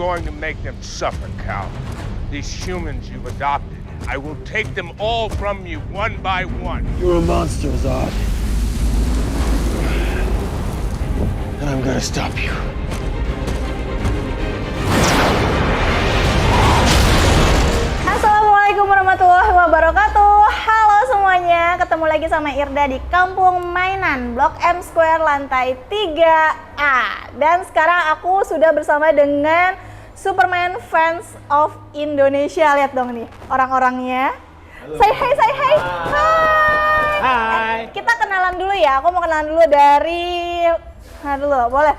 going to make them suffer, Cal. These humans you've adopted, I will take them all from you one by one. You're a monster, Zod. And I'm gonna stop you. Assalamualaikum warahmatullahi wabarakatuh. Halo semuanya, ketemu lagi sama Irda di Kampung Mainan Blok M Square lantai 3A. Dan sekarang aku sudah bersama dengan Superman Fans of Indonesia. Lihat dong nih orang-orangnya. Say hi, say hi. Hai. Kita kenalan dulu ya. Aku mau kenalan dulu dari dulu, boleh?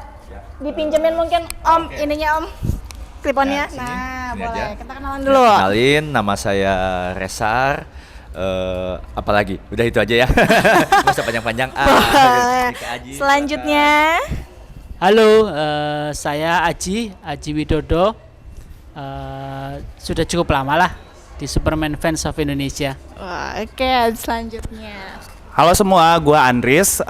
Dipinjemin mungkin Om ininya Om. Kliponnya. Nah, boleh. Aja. Kita kenalan dulu. Kenalin, nama saya Resar. Apalagi? Udah itu aja ya. Nggak usah panjang-panjang. Selanjutnya. Halo, saya Aji Widodo. Sudah cukup lama lah di Superman Fans of Indonesia. Wah, oke, selanjutnya. Halo semua, gue Andris.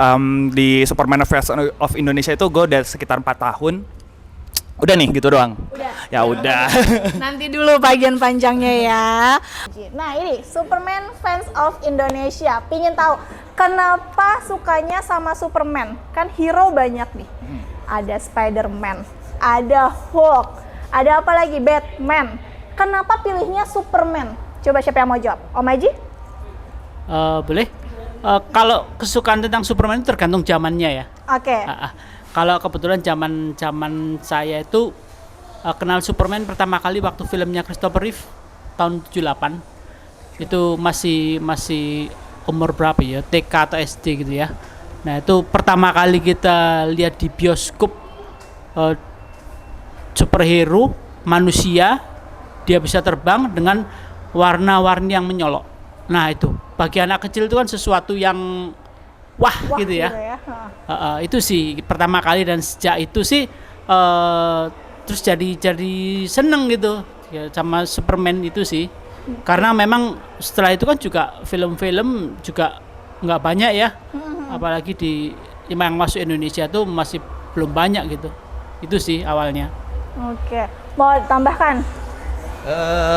Di Superman Fans of Indonesia itu gue udah sekitar 4 tahun. Udah nih, gitu doang. Udah. Ya udah. Nanti dulu bagian panjangnya ya. Nah ini Superman Fans of Indonesia. Pingin tahu kenapa sukanya sama Superman? Kan hero banyak nih. Ada Spider-Man, ada Hulk, ada apa lagi? Batman. Kenapa pilihnya Superman? Coba siapa yang mau jawab? Om Aji? Boleh? Kalau kesukaan tentang Superman itu tergantung zamannya ya. Oke. Kalau kebetulan zaman saya itu kenal Superman pertama kali waktu filmnya Christopher Reeve tahun 78. Itu masih umur berapa ya? TK atau SD gitu ya. Nah, itu pertama kali kita lihat di bioskop superhero manusia dia bisa terbang dengan warna-warni yang menyolok. Nah, itu bagi anak kecil itu kan sesuatu yang wah gitu ya. Itu sih pertama kali dan sejak itu sih terus jadi seneng gitu ya sama Superman itu sih. Karena memang setelah itu kan juga film-film juga nggak banyak ya. Apalagi yang masuk Indonesia tuh masih belum banyak gitu. Itu sih awalnya. Oke. Mau tambahkan?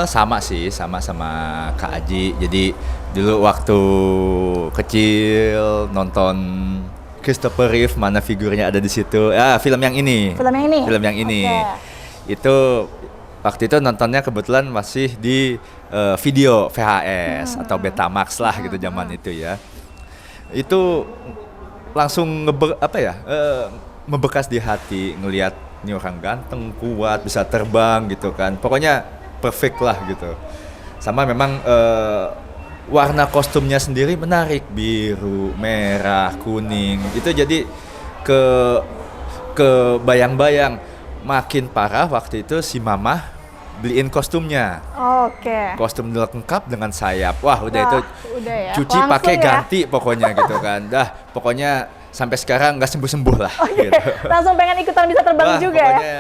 Sama Kak Aji. Jadi dulu waktu kecil nonton Christopher Reeve, mana figurnya ada di situ. Film yang ini. Okay. Itu waktu itu nontonnya kebetulan masih di video VHS atau Betamax lah gitu zaman itu ya. Itu langsung membekas di hati ngelihat ini orang ganteng, kuat, bisa terbang gitu kan. Pokoknya perfect lah gitu. Sama memang warna kostumnya sendiri menarik, biru, merah, kuning. Itu jadi ke bayang-bayang. Makin parah waktu itu si Mama beliin kostumnya. Oke. Kostum lengkap dengan sayap. Wah, udah ya. cuci Langsung pakai ya. ganti pokoknya gitu kan. Pokoknya sampai sekarang nggak sembuh-sembuh lah. Gitu. Langsung pengen ikutan bisa terbang juga pokoknya ya.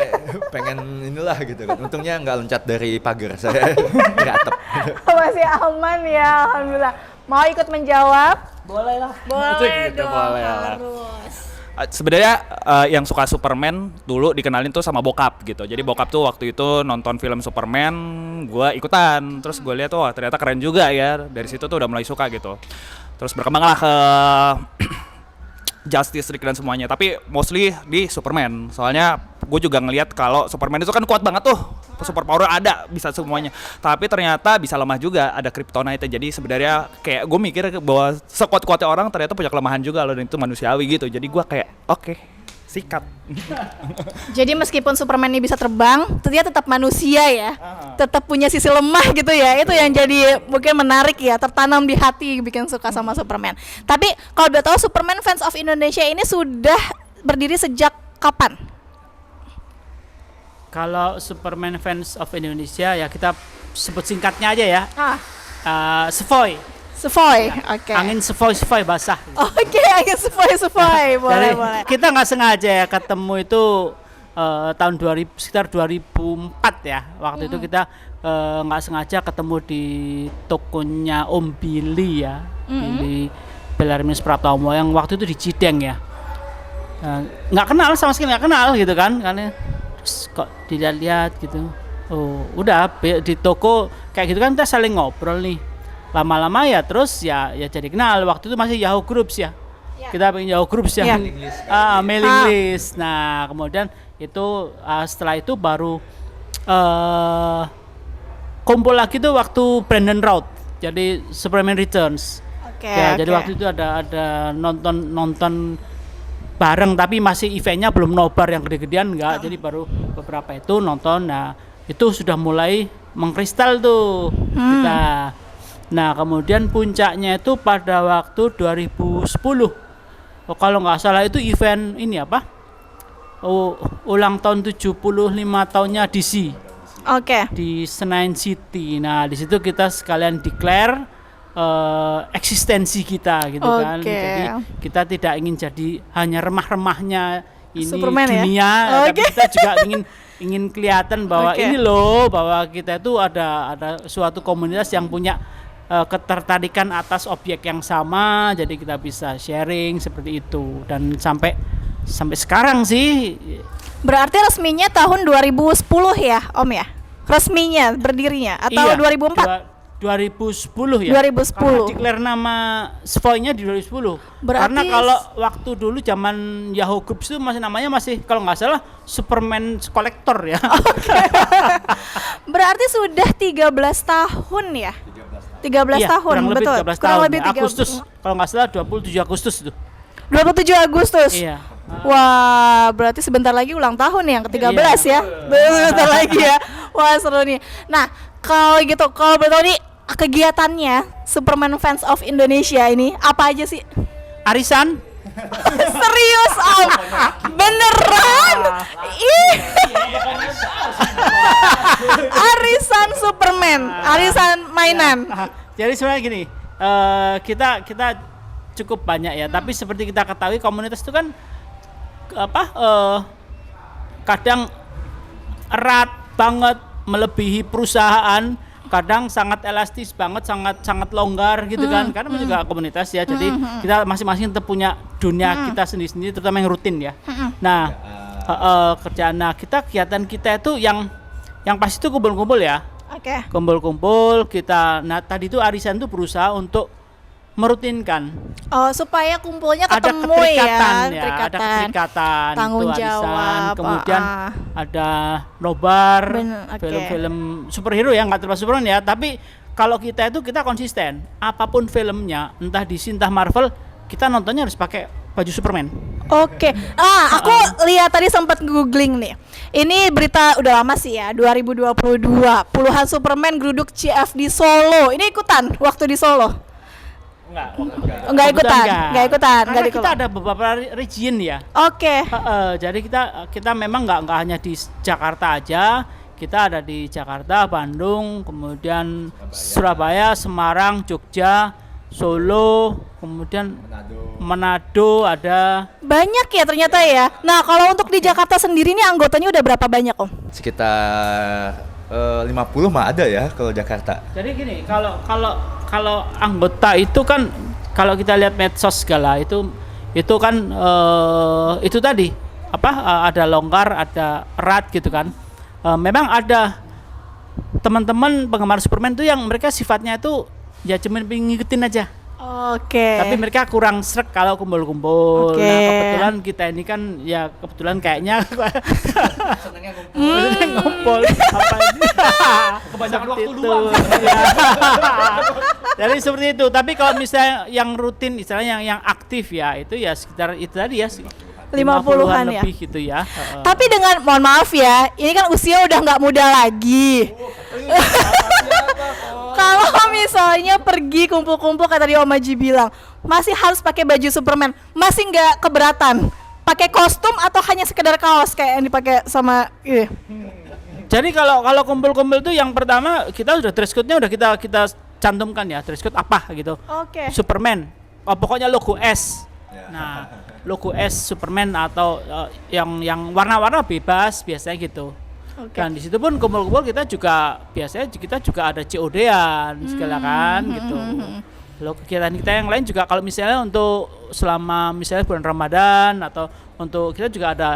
pengen inilah gitu kan. Untungnya nggak loncat dari pagar saya dari atap. Masih aman ya, alhamdulillah. Mau ikut menjawab? Boleh lah. Boleh Gitu, dong, boleh lah. harus. Sebenarnya yang suka Superman dulu dikenalin tuh sama bokap gitu. Jadi bokap tuh waktu itu nonton film Superman, gue ikutan. Terus gue lihat tuh ternyata keren juga ya. Dari situ tuh udah mulai suka gitu. Terus berkembanglah ke Justice League dan semuanya, tapi mostly di Superman. Soalnya gue juga ngelihat kalau Superman itu kan kuat banget tuh, super power ada, bisa semuanya. Tapi ternyata bisa lemah juga, ada kryptonite. Jadi sebenarnya kayak gue mikir bahwa sekuat-kuatnya orang ternyata punya kelemahan juga loh, dan itu manusiawi gitu. Jadi gue kayak oke, sikat. Jadi meskipun Superman ini bisa terbang, dia tetap manusia ya. Tetap punya sisi lemah gitu ya. Itu yang jadi mungkin menarik ya, tertanam di hati bikin suka sama Superman. Tapi kalau udah tahu Superman Fans of Indonesia ini sudah berdiri sejak kapan? Kalau Superman Fans of Indonesia ya kita sebut singkatnya aja ya. SEFOI. Sefoy, oke. Angin sepoi basah. Oke, angin sepoi, boleh. Kita nggak sengaja ya ketemu itu tahun sekitar 2004 ya. Waktu itu kita nggak sengaja ketemu di tokonya Om Billy ya, Billy Bellarminus Pratomo yang waktu itu di Cideng ya. Nggak kenal, sama sekali nggak kenal gitu kan, karena Terus kok dilihat-lihat gitu. Oh, udah di toko kayak gitu kan kita saling ngobrol nih. Lama-lama ya terus ya jadi kenal. Waktu itu masih Yahoo Groups ya. Kita pengen Yahoo Groups ya. Mailing list. Nah, kemudian itu setelah itu baru kumpul lagi tuh waktu Brandon Routh. Jadi Superman Returns. Jadi waktu itu ada nonton bareng tapi masih eventnya belum nobar yang gede-gedean enggak. Jadi baru beberapa itu nonton. Nah, itu sudah mulai mengkristal tuh kita. Nah, kemudian puncaknya itu pada waktu 2010. Kalau nggak salah itu event ini apa? Ulang tahun 75 tahunnya DC. Di Senayan City. Nah, di situ kita sekalian declare eksistensi kita gitu kan. Jadi kita tidak ingin jadi hanya remah-remahnya ini Superman dunia, tapi kita juga ingin kelihatan bahwa ini loh, bahwa kita itu ada suatu komunitas yang punya ketertarikan atas objek yang sama, jadi kita bisa sharing seperti itu. Dan sampai sekarang sih. Berarti resminya tahun 2010 ya, Om ya? Resminya berdirinya atau 2004? 2010 ya. 2010. Karena declare nama Spoy-nya di 2010. Karena kalau waktu dulu zaman Yahoo Groups itu namanya masih kalau nggak salah Superman Collector ya. Berarti sudah 13 tahun ya? 13 tahun, kurang lebih betul. 13 kurang tahun. lebih 13. Agustus. Kalau nggak salah 27 Agustus itu. 27 Agustus. Iya. Wah, berarti sebentar lagi ulang tahun yang ke-13 ya. Sebentar lagi ya. Wah, seru nih. Nah, kalau gitu, kalau betul nih kegiatannya Superman Fans of Indonesia ini apa aja sih? Arisan? Serius, Om? Beneran? Ih. Arisan Superman, arisan mainan. Jadi sebenarnya gini, kita cukup banyak ya, tapi seperti kita ketahui komunitas itu kan kadang erat banget, melebihi perusahaan, kadang sangat elastis banget, sangat longgar gitu kan, karena juga komunitas ya, jadi kita masing-masing tetap punya dunia kita sendiri-sendiri, terutama yang rutin ya. Nah, kerjaan kegiatan kita itu yang pasti itu kumpul-kumpul ya. Kumpul-kumpul kita. Nah, tadi itu arisan itu berusaha untuk merutinkan. Supaya kumpulnya Ada ketemu keterikatan ya, ada keterikatan, tanggung itu arisan. jawab. Kemudian ada nobar, Bener, film-film superhero ya, nggak termasuk Superman ya, tapi kalau kita konsisten, apapun filmnya, entah DC entah Marvel, kita nontonnya harus pakai baju Superman. Aku lihat tadi sempat googling nih. Ini berita udah lama sih ya, 2022. Puluhan Superman geruduk CFD Solo. Ini ikutan waktu di Solo? Enggak ikutan. Karena kita ada beberapa region ya. Jadi kita memang nggak hanya di Jakarta aja. Kita ada di Jakarta, Bandung, kemudian Surabaya, Semarang, Jogja, Solo, kemudian Manado ada. Banyak ya ternyata ya. Nah, kalau untuk di Jakarta sendiri ini anggotanya udah berapa banyak, Om? Sekitar 50 mah ada ya kalau Jakarta. Jadi gini, kalau anggota itu kan, kalau kita lihat medsos segala itu kan itu tadi ada longgar, ada erat gitu kan. Memang ada teman-teman penggemar Superman itu yang mereka sifatnya itu ya cuma ngikutin aja. Tapi mereka kurang srek kalau kumpul-kumpul. Nah, kebetulan kita ini kan ya kebetulan kayaknya senangnya ngumpul. Apa ini? Kebanyakan waktu luang. Jadi seperti itu. Tapi kalau misalnya yang rutin, istilahnya yang aktif ya, itu ya sekitar itu tadi ya 50-an ya. Lebih gitu ya. Tapi dengan mohon maaf ya, ini kan usia udah nggak muda lagi. Kalau misalnya pergi kumpul-kumpul kayak tadi Om Aji bilang, masih harus pakai baju Superman, masih nggak keberatan? Pakai kostum atau hanya sekedar kaos kayak yang dipakai sama ini? Jadi kalau kumpul-kumpul itu yang pertama kita udah dress code-nya udah kita cantumkan ya, dress code apa gitu. Superman. Pokoknya logo S. Nah, logo S Superman atau yang warna-warna bebas biasanya gitu. Dan di situ pun kumpul-kumpul kita juga biasanya kita juga ada COD-an segala kan gitu. Lalu kegiatan kita yang lain juga kalau misalnya untuk selama misalnya bulan Ramadan atau untuk kita juga ada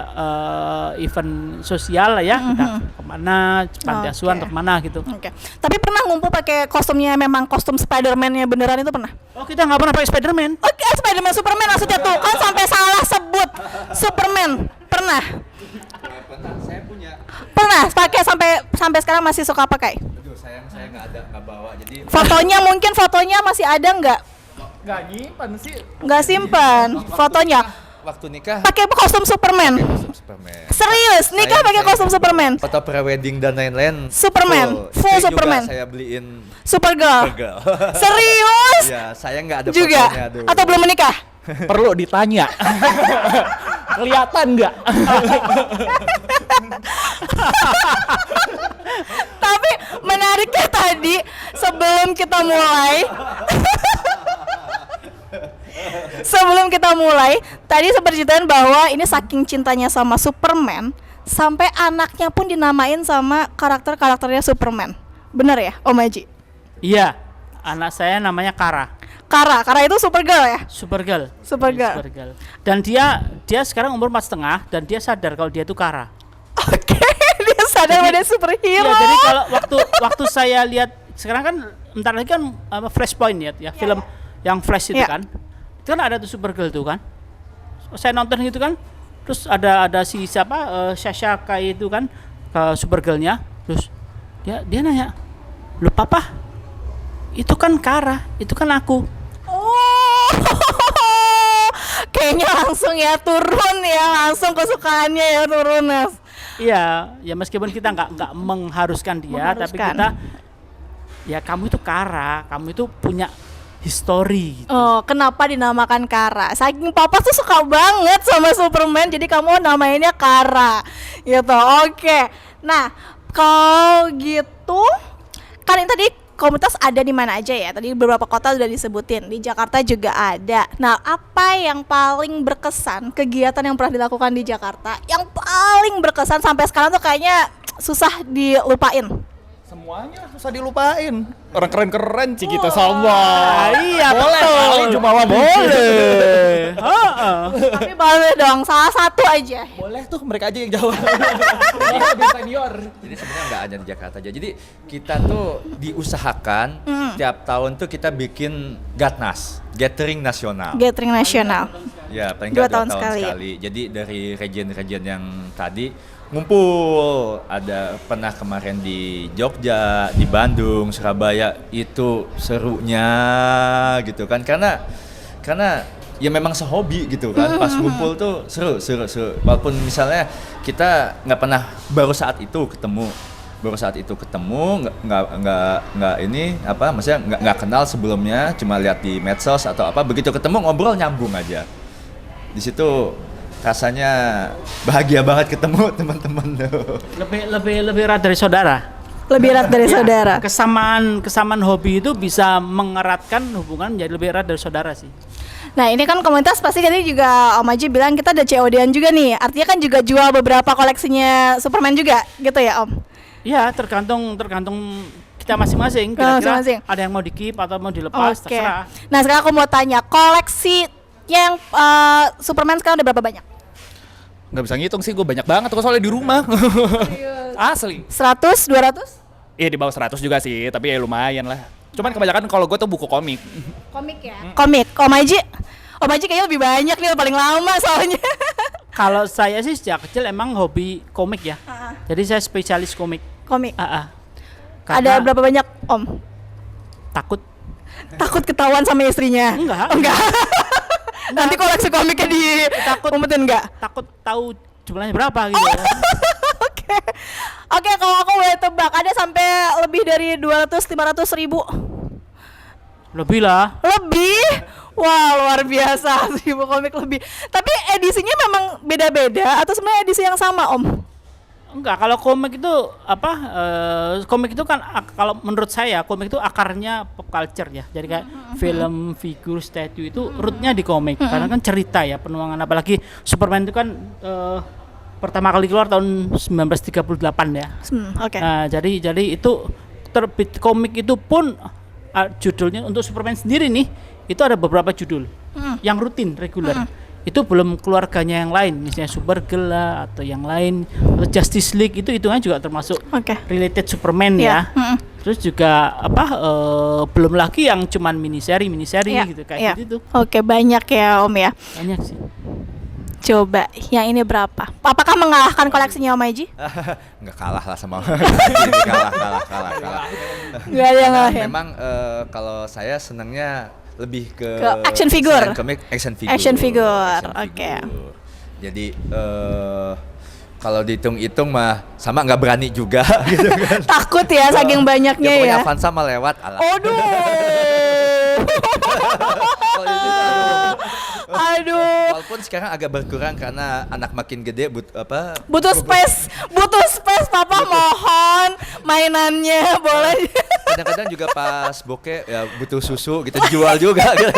event sosial lah ya, kita kemana, panti asuhan atau kemana gitu. Oke. Tapi pernah ngumpul pakai kostumnya memang kostum Spider-Man-nya beneran itu pernah? Oh, kita nggak pernah pakai Spider-Man. Oke, Spider-Man Superman maksudnya tuh kan sampai salah sebut Superman. Pernah? Saya punya. Pernah pakai sampai sekarang masih suka pakai. Aduh, sayang saya nggak bawa. Jadi Fotonya masih ada nggak? Nggak nyimpan sih. Nggak simpan fotonya. waktu nikah Pakai kostum Superman. Superman. Serius, nikah pakai kostum Superman. Foto prewedding dan lain-lain. Superman, full Istri Superman. Juga saya beliin Supergirl. Supergirl. Serius? Ya, saya nggak ada Juga fotonya dulu. atau belum menikah? Perlu ditanya. Kelihatan nggak? Tapi menariknya tadi sebelum kita mulai tadi sempat ceritain bahwa ini saking cintanya sama Superman sampai anaknya pun dinamain sama karakternya Superman. Bener ya, Om Haji? Iya, anak saya namanya Kara. Kara itu Supergirl ya? Supergirl. Supergirl. Dan dia sekarang umur 4,5 dan dia sadar kalau dia itu Kara. Oke, dia sadar bahwa dia superhero. Iya, jadi kalau waktu saya lihat sekarang kan bentar lagi kan Flashpoint ya, film yang Flash itu kan. Itu kan ada tuh Supergirl tuh kan. Saya nonton gitu kan. Terus ada si siapa Sasha Kai itu kan ke Supergirl-nya. Terus dia nanya, "Lu papa? Itu kan Kara, itu kan aku." Oh, kayaknya langsung ya turun ya, langsung kesukaannya ya turun Mas. Iya, ya meskipun kita nggak mengharuskan dia, tapi kita ya kamu itu Kara, kamu itu punya history gitu. Oh, kenapa dinamakan Kara? Saking papa tuh suka banget sama Superman, jadi kamu namainnya Kara. Gitu. Oke. Nah, kalau gitu kan ini tadi komunitas ada di mana aja ya? Tadi beberapa kota sudah disebutin. Di Jakarta juga ada. Nah, apa yang paling berkesan kegiatan yang pernah dilakukan di Jakarta? Yang paling berkesan sampai sekarang tuh kayaknya susah dilupain. Semuanya susah dilupain. Orang keren-keren sih kita sama. Iya, Boleh betul. kali Jumawa Boleh. Tapi boleh dong, salah satu aja. Boleh tuh mereka aja yang jawab. Dia lebih senior. Jadi sebenarnya nggak ada di Jakarta aja. Jadi kita tuh diusahakan tiap tahun tuh kita bikin Gatnas, Gathering Nasional. Gathering nasional. Ya, paling 2 nggak 2 tahun tahun sekali. sekali. Jadi dari region-region yang tadi ngumpul, ada pernah kemarin di Jogja, di Bandung, Surabaya, itu serunya gitu kan, karena ya memang sehobi gitu kan, pas ngumpul tuh seru, walaupun misalnya kita nggak pernah baru saat itu ketemu, nggak ini apa, maksudnya nggak kenal sebelumnya, cuma lihat di medsos atau apa, begitu ketemu ngobrol nyambung aja, di situ rasanya bahagia banget ketemu teman-teman tuh. Lebih erat dari saudara. Lebih erat dari saudara. Kesamaan hobi itu bisa mengeratkan hubungan menjadi lebih erat dari saudara sih. Nah, ini kan komunitas pasti tadi juga Om Haji bilang kita ada COD-an juga nih. Artinya kan juga jual beberapa koleksinya Superman juga gitu ya, Om? Iya, tergantung kita masing-masing. Kira-kira masing-masing. ada yang mau di-keep atau mau dilepas, Oke. terserah. Nah, sekarang aku mau tanya, koleksi yang Superman sekarang udah berapa banyak? Nggak bisa ngitung sih, gue banyak banget kok soalnya di rumah. Asli. 100, 200? Iya di bawah 100 juga sih, tapi ya lumayan lah. Cuman kebanyakan kalau gue tuh buku komik. Komik ya? Komik. Om Haji kayaknya lebih banyak nih, paling lama soalnya. Kalau saya sih sejak kecil emang hobi komik ya. Jadi saya spesialis komik. Komik. Ada Ada berapa banyak, Om? Takut ketahuan sama istrinya? Enggak. Nanti koleksi komiknya umpetin enggak? takut tahu jumlahnya berapa gitu. Oke, kalau aku boleh tebak ada sampai lebih dari 200-500 ribu. Lebih lah. Lebih? Wah, luar biasa, 1000 komik lebih. Tapi edisinya memang beda-beda atau sebenarnya edisi yang sama, Om? Enggak, kalau komik itu komik itu kan kalau menurut saya komik itu akarnya pop culture ya. Jadi kayak film, figur, statue itu rootnya di komik. Karena kan cerita ya, penuangan, apalagi Superman itu kan pertama kali keluar tahun 1938 ya. Oke. Nah, jadi itu terbit komik itu pun judulnya untuk Superman sendiri nih, itu ada beberapa judul yang rutin, reguler. Itu belum keluarganya yang lain, misalnya Supergirl lah, atau yang lain, atau Justice League, itu hitungannya juga termasuk related Superman ya. Terus juga belum lagi yang cuman mini-seri gitu kayak gitu. Oke, banyak ya Om ya. Banyak sih. Coba yang ini berapa? Apakah mengalahkan koleksinya Om Aji? Nggak kalah lah sama kalah. Nggak ada yang ngalahin. Memang kalau saya senangnya lebih ke action figure. selain komik, action Action figure, oke. Jadi kalau dihitung-hitung mah sama nggak berani juga gitu kan. Takut ya saking banyaknya ya. Pokoknya Avanza mah lewat. Aduh. Aduh. Walaupun sekarang agak berkurang karena anak makin gede Butuh space papa mohon mainannya boleh. Kadang-kadang juga pas bokeh ya butuh susu gitu dijual juga gitu.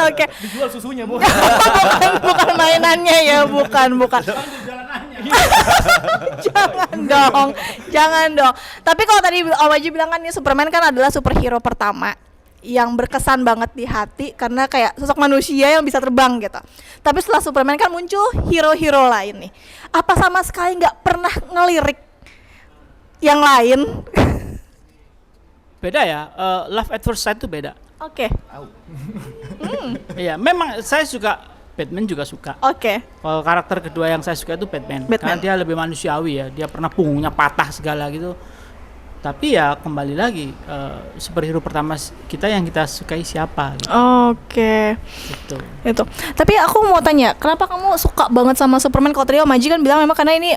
Oke. Dijual susunya, Bu. bukan mainannya ya, bukan. Jangan dong. Tapi kalau tadi Om Aji bilang kan nih Superman kan adalah superhero pertama yang berkesan banget di hati karena kayak sosok manusia yang bisa terbang gitu. Tapi setelah Superman kan muncul hero-hero lain nih. Apa sama sekali nggak pernah ngelirik yang lain? Beda ya, Love at First Sight itu beda. Oke. Iya, memang saya suka Batman juga suka. Oke. Kalau karakter kedua yang saya suka itu Batman. Karena dia lebih manusiawi ya. Dia pernah punggungnya patah segala gitu. Tapi ya kembali lagi superhero pertama kita yang kita sukai siapa gitu. Oke. Gitu. Itu. Tapi aku mau tanya, kenapa kamu suka banget sama Superman? Kalau tadi Om Aji kan bilang memang karena ini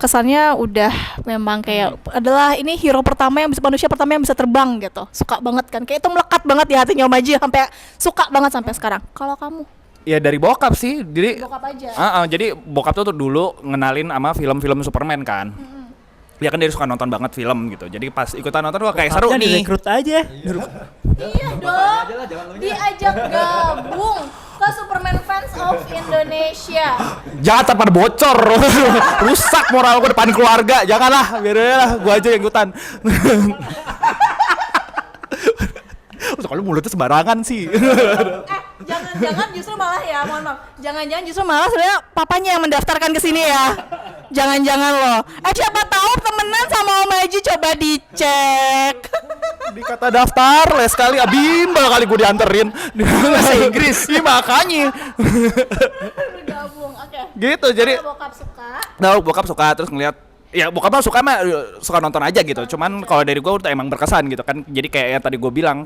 kesannya udah memang kayak adalah ini hero pertama yang bisa manusia pertama yang bisa terbang gitu. Suka banget kan? Kayak itu melekat banget di hatinya Om Aji sampai suka banget sampai sekarang. Kalau kamu? Ya dari bokap sih. Jadi Bokap aja. Jadi bokap tuh dulu ngenalin sama film-film Superman kan. Dia kan dari suka nonton banget film gitu. Jadi pas ikutan nonton wah kayak seru nih. Direkrut aja. Iya dong. Diajak gabung ke Superman Fans of Indonesia. Jangan tanpa bocor. Rusak moral gue depan keluarga. Janganlah, biarinlah gue aja yang ikutan. Kalau mulutnya sembarangan sih. Jangan-jangan justru malah ya, mohon maaf. Jangan-jangan justru malah sebenarnya papanya yang mendaftarkan ke sini ya. Jangan-jangan loh. Siapa tahu temenan sama Om Aji, coba dicek. Dikata daftar, les kali bimbel kali gue dianterin. Bahasa Inggris. Iya makanya. Bergabung, oke. Gitu, jadi Bokap suka. bokap suka terus ngeliat ya bokap mah suka nonton aja gitu. Cuman kalau dari gue udah emang berkesan gitu kan. Jadi kayak yang tadi gue bilang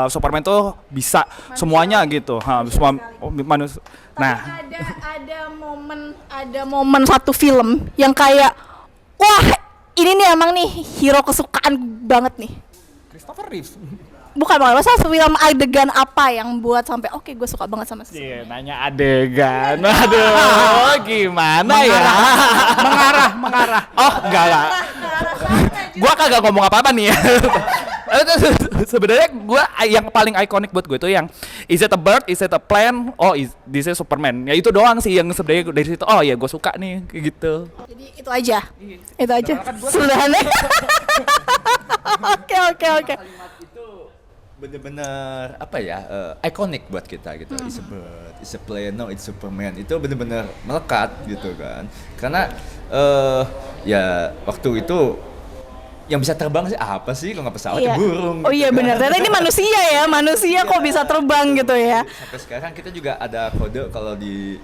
Superman tuh bisa semuanya gitu. Semua manusia. Nah, ada momen satu film yang kayak wah, ini nih emang nih hero kesukaan banget nih. Christopher Reeves. Bukan, maksudnya film adegan apa yang buat sampai oke, gue suka banget sama Superman. Iya, nanya adegan. Aduh, gimana ya? Mengarah. Oh, enggak lah. Gua kagak ngomong apa-apa nih ya. Sebenarnya gua yang paling ikonik buat gue itu yang is it a bird, is it a plane, this is Superman. Ya itu doang sih yang sebenarnya dari situ oh ya gue suka nih kayak gitu. Jadi itu aja. Itu aja. Sederhana. Oke. Kalimat itu bener-bener apa ya ikonik buat kita gitu. It's a bird, it's a plane, no it's Superman. Itu bener-bener melekat gitu kan. Karena ya waktu itu yang bisa terbang sih apa sih kalau nggak pesawat ya burung. Oh iya benar. Ternyata ini manusia ya, manusia kok bisa terbang gitu ya. Sampai sekarang kita juga ada kode kalau di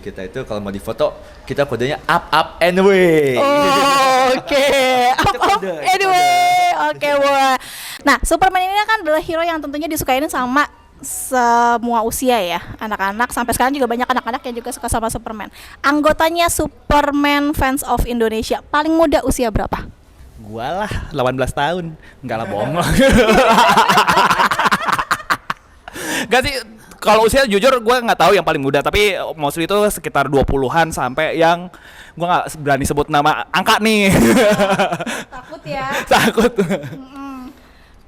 kita itu kalau mau difoto kita kodenya up and away. Oh, oke. Up anyway. Oke, wah. Nah, Superman ini kan adalah hero yang tentunya disukain sama semua usia ya, anak-anak sampai sekarang juga banyak anak-anak yang juga suka sama Superman. Anggotanya Superman Fans of Indonesia paling muda usia berapa? Gua lah 18 tahun. Enggak lah bohong lah. Gak sih, kalau usia jujur gue nggak tahu yang paling muda, tapi mostly itu sekitar 20-an sampai yang gue nggak berani sebut nama angka nih. Takut ya. Takut.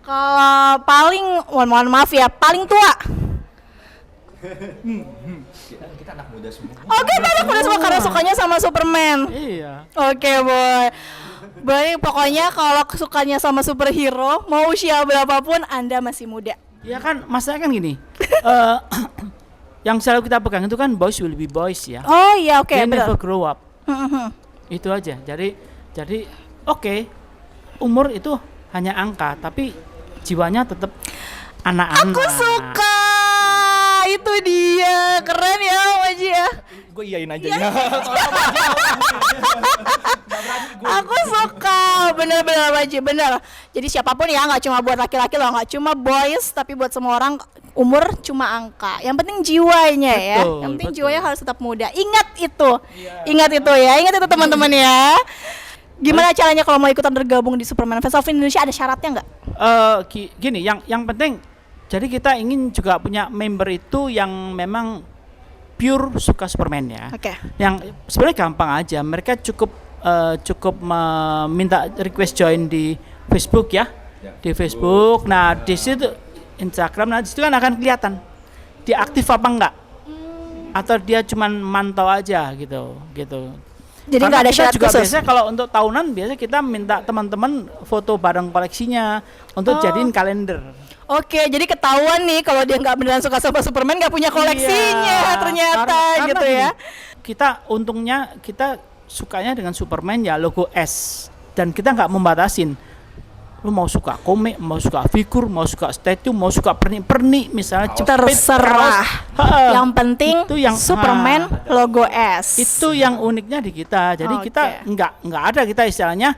Kalau paling, mohon maaf ya, paling tua. Kita anak muda semua. Oke, anak muda semua karena sukanya sama Superman. Iya. Oke, boy. Baik, pokoknya kalau sukanya sama superhero, mau usia berapapun Anda masih muda. Ya kan, masalahnya kan gini. Yang selalu kita pegang itu kan boys will be boys ya. Oh iya, oke, They never betul. grow up. Itu aja. Jadi oke, umur itu hanya angka, tapi jiwanya tetap anak-anak. Aku suka. Itu dia. Keren ya, Maji ya. Gue iyain aja ya. Aku suka, bener-bener Maji, bener. Jadi siapapun ya, nggak cuma buat laki-laki loh, nggak cuma boys, tapi buat semua orang umur cuma angka. Yang penting jiwanya ya, Betul, yang penting betul. jiwanya harus tetap muda. Ingat itu, ingat itu ya, ingat itu teman-teman ya. Gimana caranya kalau mau ikutan bergabung di Superman Fans of Indonesia, ada syaratnya nggak? Gini, yang penting, jadi kita ingin juga punya member itu yang memang pure suka Superman ya. Oke. Yang sebenarnya gampang aja, mereka cukup meminta request join di Facebook ya, di Facebook. Nah di situ Instagram, nah di situ kan akan kelihatan dia aktif apa enggak, atau dia cuman mantau aja gitu. Jadi Karena nggak ada kita syarat juga khusus. biasanya kalau untuk tahunan biasanya kita minta teman-teman foto bareng koleksinya untuk jadiin kalender. Oke, jadi ketahuan nih kalau dia nggak beneran suka sama Superman, nggak punya koleksinya Iya, ternyata karena gitu gini, ya. Kita untungnya kita sukanya dengan Superman ya logo S, dan kita nggak membatasin. Lu mau suka komik, mau suka figur, mau suka statue, mau suka pernik-pernik misalnya Terserah. Yang penting itu yang Superman logo S. itu yang uniknya di kita. Jadi Oke. kita nggak ada kita istilahnya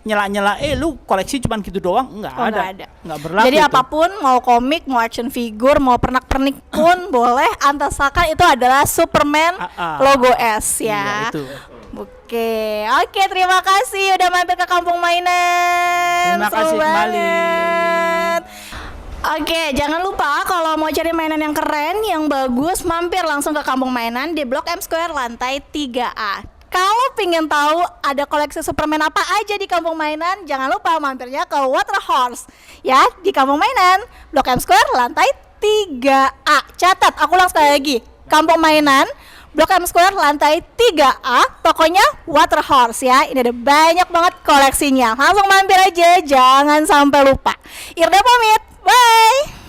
nyela-nyela lu koleksi cuman gitu doang, nggak Oh, ada. nggak ada. Nggak berlaku. Jadi itu. apapun, mau komik, mau action figure, mau pernak-pernik pun boleh, asalkan itu adalah Superman logo S ya. Iya, itu. Oke, terima kasih udah mampir ke Kampung Mainan. Terima Seru kasih kembali. banget. Oke, jangan lupa kalau mau cari mainan yang keren, yang bagus, mampir langsung ke Kampung Mainan di Blok M Square lantai 3A. Kalau pingin tahu ada koleksi Superman apa aja di Kampung Mainan, jangan lupa mampirnya ke Water Horse ya, di Kampung Mainan, Blok M Square lantai 3A. Catat, aku ulang sekali lagi. Kampung Mainan, Blok M Square lantai 3A, tokonya Water Horse ya. Ini ada banyak banget koleksinya. Langsung mampir aja, jangan sampai lupa. Irda pamit. Bye.